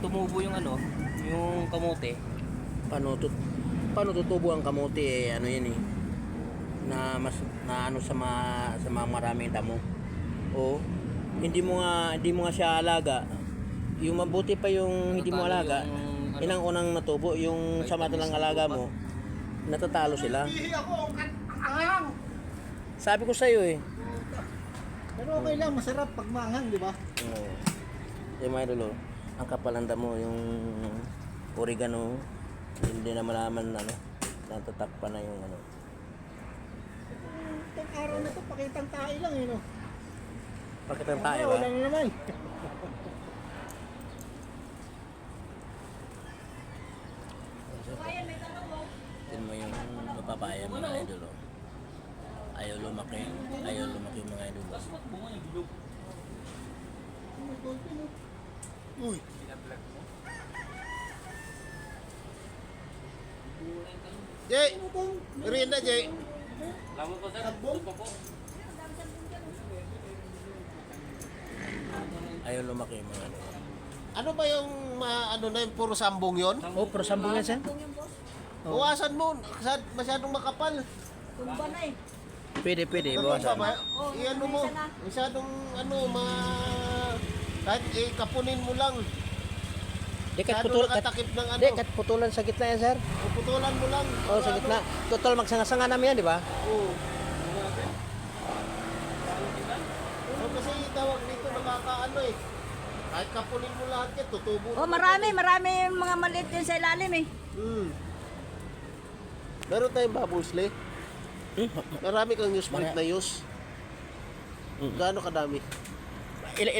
tumubo yung ano, yung kamote. Paano tutubo ang kamote eh, ano yan eh, na mas na ano sa mga maraming damo. O hindi mo nga siya alaga. Yung mabuti pa yung hindi mo alaga, Yung, yun ang unang natubo. Yung sa mata ng alaga mo, natatalo sila. Sabi ko sa iyo eh. Pero okay lang, masarap pag maanghang, di ba? Oo. Yung mga idol, ang kapal ng damo, yung oregano, hindi na malaman ano, natatakpan na yung ano. Itong araw na to, pakitang tayo lang eh, no? Bakit ang tayo Wala ba? na naman. Tignan mo yung mapapaya mga idol. Oh. Ayaw lumaki mga idol. Uy, Jay, merienda Jay. Salamat po sir. Sabong? Pa po. Ayaw lumaki mga idol. Ano ba yung ano na yung puro sambong yon? Oh, pero sambong yan siya? Buwasan mo, masyadong makapal. Tumba na eh. Pwede, Ano bawasan. ba? Iano mo, masyadong ano, kahit kapunin mo lang. Di kat Masyadong nakatakip ng ano. Di kat putulan sa gitna yan, sir. Puputulan mo lang. Oh, sa gitna. Total magsanga-sanga namin yan, di ba? Oo. So, kasi tawag dito nakakaano eh. Kahit kapunin mo lahat yan, tutubo. Oh, marami mga maliit din sa ilalim eh. Meron tayong babusle. Marami kang use na use. Gaano kadami? Ilan